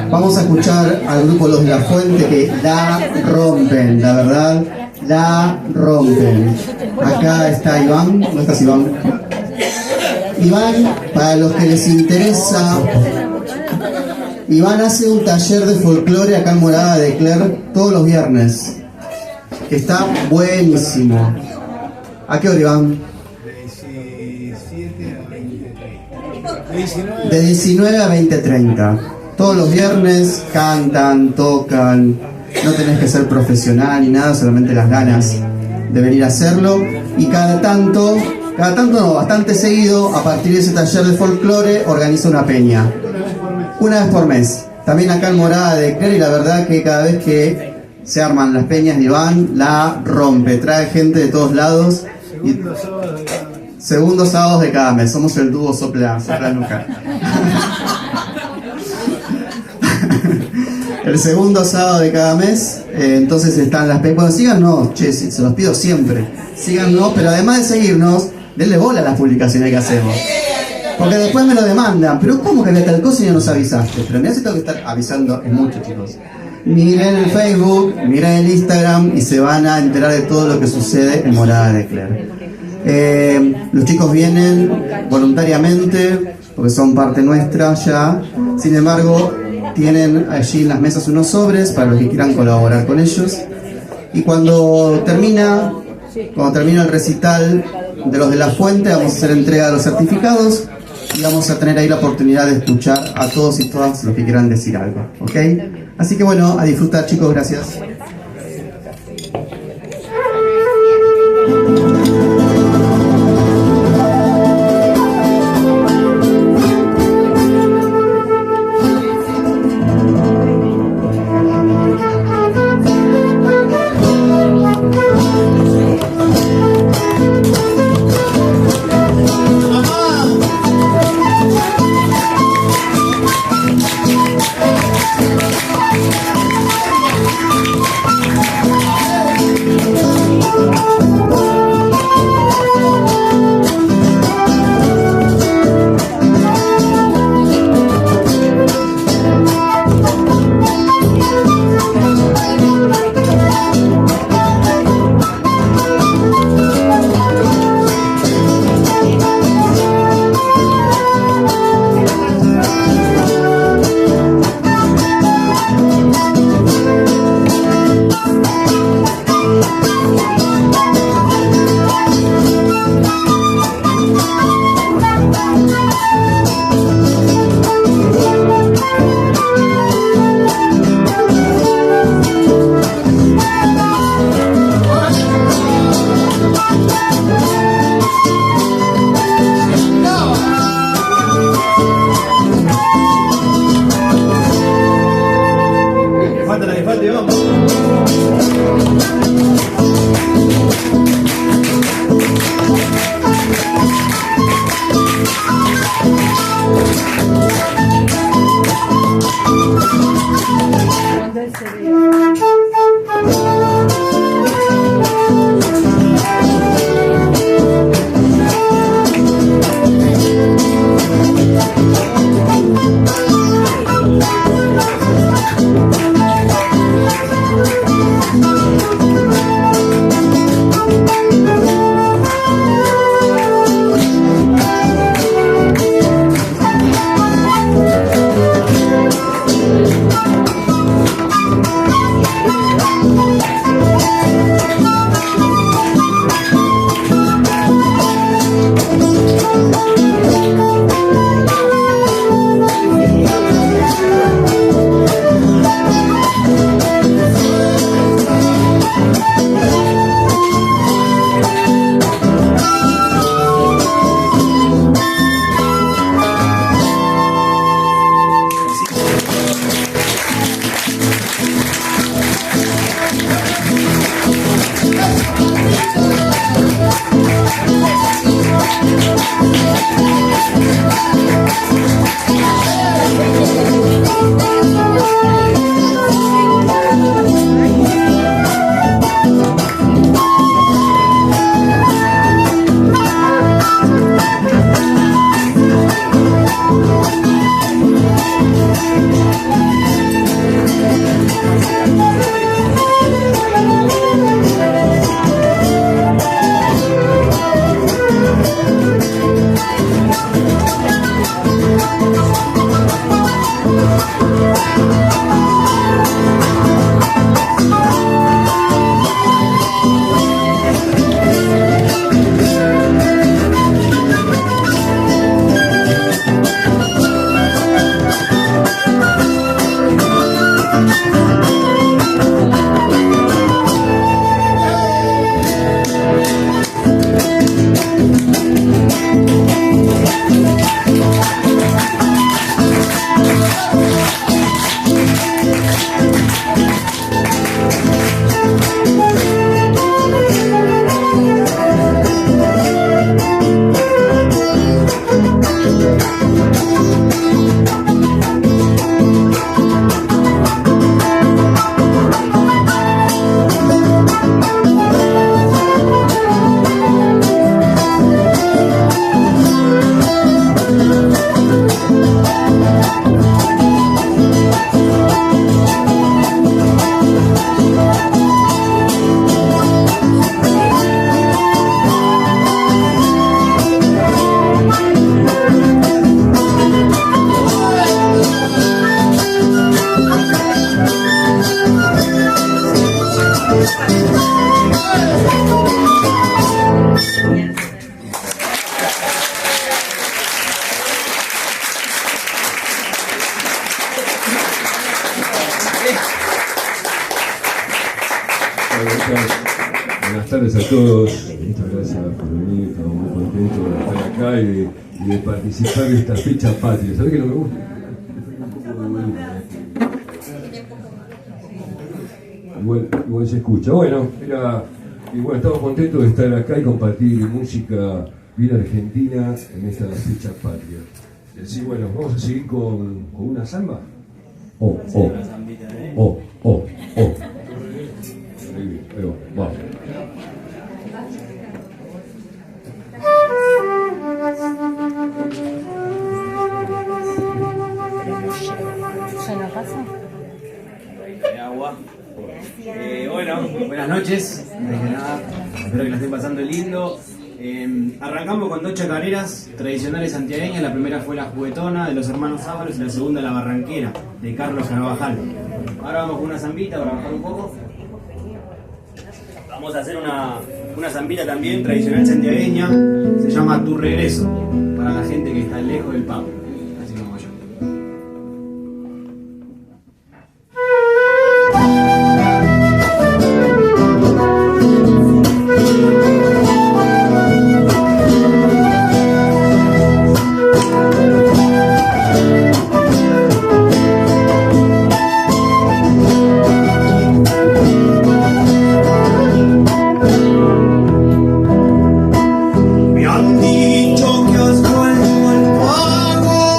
Vamos a escuchar al grupo Los de la Fuente, que la rompen, la verdad, la rompen. Acá está Iván, ¿dónde estás, Iván? Iván, para los que les interesa, Iván hace un taller de folclore acá en Morada de Cler todos los viernes. Está buenísimo. ¿A qué hora, Iván? De 19 a 20:30. Todos los viernes cantan, tocan. No tenés que ser profesional ni nada, solamente las ganas de venir a hacerlo. Y cada tanto no, bastante seguido, a partir de ese taller de folclore, organiza una peña. Una vez por mes. También acá en Morada de Cler, y la verdad que cada vez que se arman las peñas de Iván, la rompe. Trae gente de todos lados. Y segundo sábados de cada mes. Somos el dúo Sopla Nuca. El segundo sábado de cada mes. Entonces están las peñas. Bueno, síganos, che, se los pido siempre. Síganos, pero además de seguirnos, denle bola a las publicaciones que hacemos. Porque después me lo demandan. Pero ¿cómo que había tal cosa y no nos avisaste? Pero mirá si tengo que estar avisando, es mucho, chicos. Miren el Facebook, miren el Instagram y se van a enterar de todo lo que sucede en Morada de Cler. Los chicos vienen voluntariamente porque son parte nuestra ya. Sin embargo, tienen allí en las mesas unos sobres para los que quieran colaborar con ellos. Y cuando termina el recital de Los de la Fuente, vamos a hacer entrega de los certificados y vamos a tener ahí la oportunidad de escuchar a todos y todas los que quieran decir algo, ¿ok? Así que bueno, a disfrutar, chicos, gracias. tardes a todos. Muchas gracias por venir. Estamos muy contentos de estar acá y de participar de esta fecha patria. ¿Sabés que no me gusta? Igual se escucha. Bueno, estamos contentos de estar acá y compartir música bien argentina en esta fecha patria. Así, bueno, vamos a seguir con una samba. Oh. Ahí va, vamos. ¿Ya no pasa? Agua. Bueno, buenas noches. Antes que nada, espero que la estén pasando lindo. Arrancamos con dos chacareras tradicionales santiagueñas. La primera fue La Juguetona de los hermanos Ábalos y la segunda La Barranquera de Carlos Carvajal. Ahora vamos con una zambita para bajar un poco. Vamos a hacer una zambita también tradicional santiagueña. Se llama Tu Regreso, para la gente que está lejos del pub. Así como yo. Me han dicho que has vuelto al pago.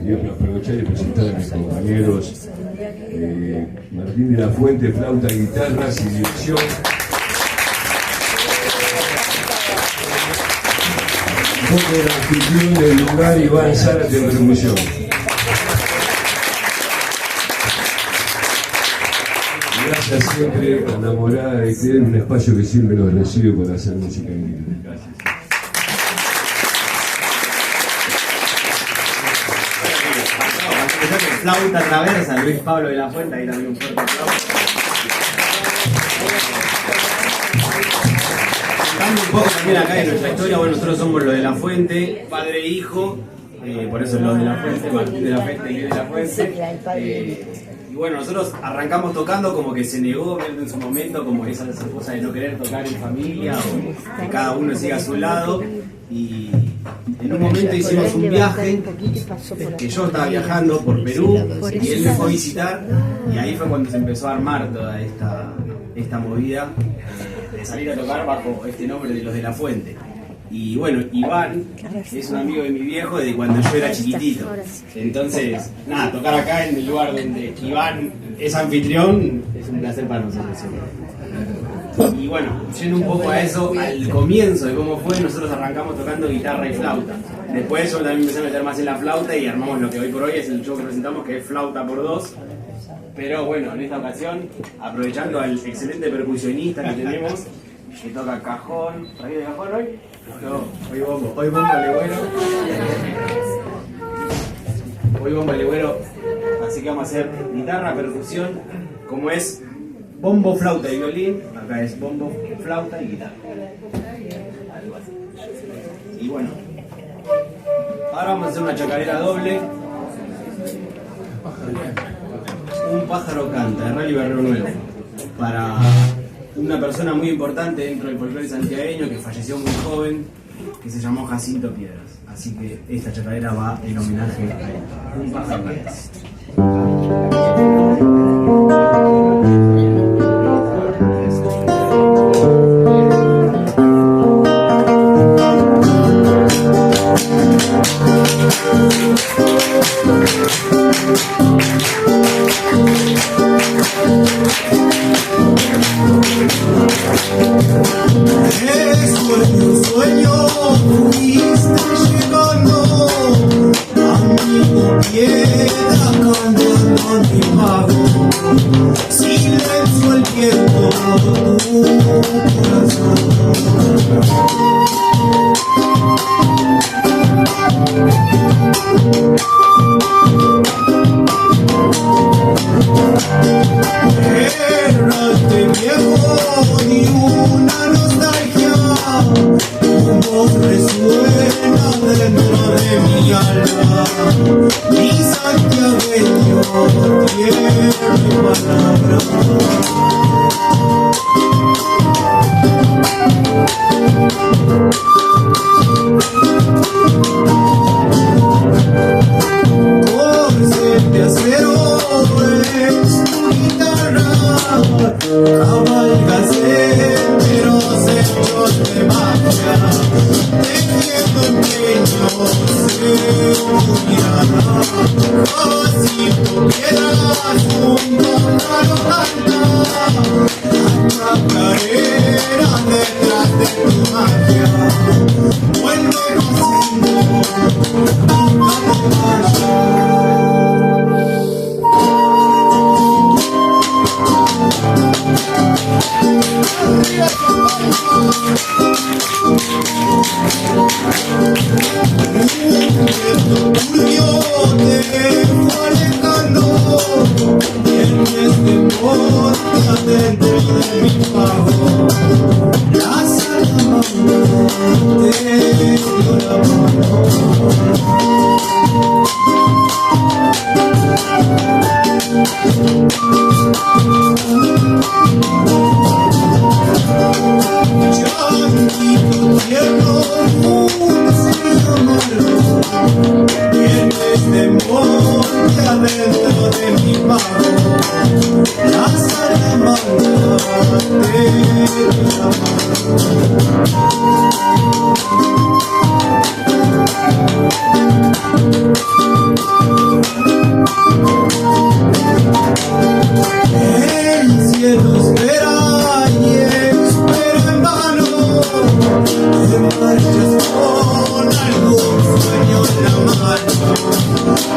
Quiero aprovechar y presentar a mis compañeros Martín de la Fuente, flauta, guitarras y dirección. Porque el anfitrión del lugar, Iván Zárate, en percusión. Gracias siempre a la morada de tener un espacio que siempre nos recibe para hacer música en vivo. Gracias. Flauta traversa, Luis Pablo de la Fuente, ahí también un fuerte aplauso. Contando un poco también acá de nuestra historia, bueno, nosotros somos los de la Fuente, padre e hijo, por eso los de la Fuente, Martín de la Fuente y Luis de la Fuente. Y bueno, nosotros arrancamos tocando como que se negó en su momento, como esa cosa de no querer tocar en familia, o que cada uno siga a su lado. Y en un momento hicimos un viaje, que yo estaba viajando por Perú, y él me fue a visitar, y ahí fue cuando se empezó a armar toda esta movida de salir a tocar bajo este nombre de los de la Fuente. Y bueno, Iván es un amigo de mi viejo desde cuando yo era chiquitito. Entonces, nada, tocar acá en el lugar donde Iván es anfitrión es un placer para nosotros siempre. Y bueno, yendo un poco a eso, al comienzo de cómo fue, nosotros arrancamos tocando guitarra y flauta. Después yo también empecé a meter más en la flauta y armamos lo que hoy por hoy es el show que presentamos, que es Flauta por Dos. Pero bueno, en esta ocasión, aprovechando al excelente percusionista que tenemos, que toca cajón. ¿Ahí de cajón hoy? No, hoy bombo legüero. Hoy bombo legüero, así que vamos a hacer guitarra, percusión, como es bombo, flauta y violín. Acá es bombo, flauta y guitarra. Y bueno, ahora vamos a hacer una chacarera doble. Un pájaro canta, de Rally Barrio Nuevo, para una persona muy importante dentro del folclore santiagueño que falleció muy joven, que se llamó Jacinto Piedras. Así que esta chacarera va en homenaje a él. Un pájaro canta. Sueño, fuiste llegando, amigo, piedra cantando mi pago, silencio el viento, tu corazón. Errante viejo, ni una nostalgia, un hombre resuena dentro de mi alma. Mi santiagueño, tierra y palabra. Corcel de acero es tu guitarra, cabalga senderos hechos de magia, tejiendo empeños en tu mirada. Así tú quieras, un pájaro canta, la chacarera detrás de tu magia. Vuelve consigo, nunca te turbio te fue alejando, tienes temor adentro de mi pago. La salamandra te dio la mano. Changuito tierno, dulce y amargo, tienes temor de adentro de mi pago. La salamandra te dio la el cielo espera y espera en vano. Te marchas con algún sueño en la mano.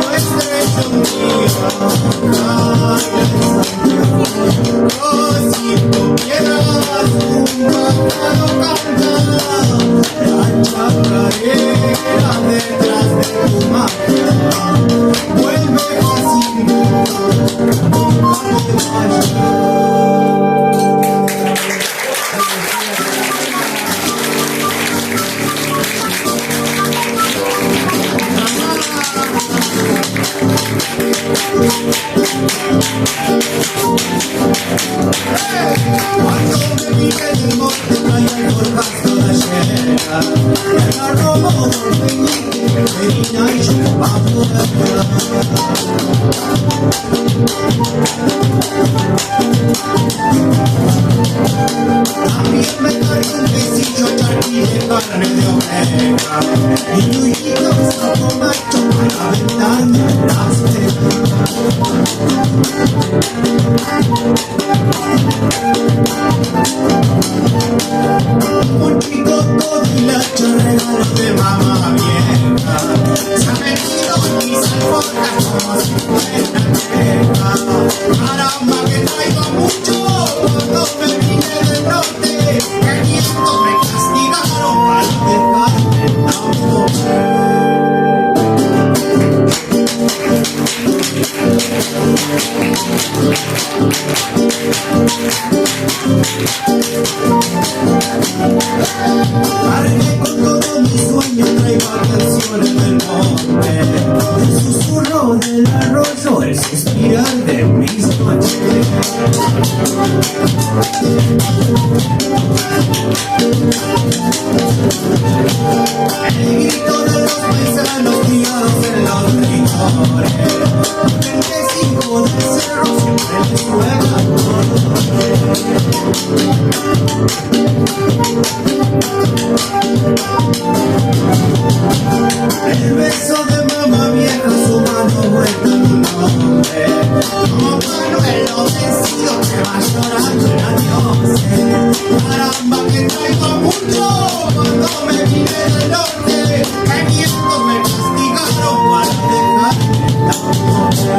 Tu estrella un día cae en Santiago. Oh, si tú quieras, un pájaro canta, la chacarera detrás de tu magia. Vuelve consigo, nunca te vayas. Cuando me mire en el monte traía el corbazo de ayer, me agarró por peñique, venía y yo bajo de también me cargo un quesillo charqui de carne de oveja y Luisito saco macho para aventarme las cejas. Un chico todo y la charregada de mamá vieja se ha metido en mis alforjas como si fuera queja. Caramba que traigo mucho cuando me vine del norte, que nietos me castigaron para dejarme el auto. Cargué con todo mi sueño, traigo canciones del monte, el susurro del arroyo, el suspirar de mis noches. El grito de los paisanos criados en los licores, el vecino del cerro siempre les juega el beso de mamá vieja, su mano vuelta en un hombre, como Manuel lo vencido que va llorando en adiós. Caramba que traigo mucho cuando me vine del norte, que nietos me castigaron para dejarme la noche.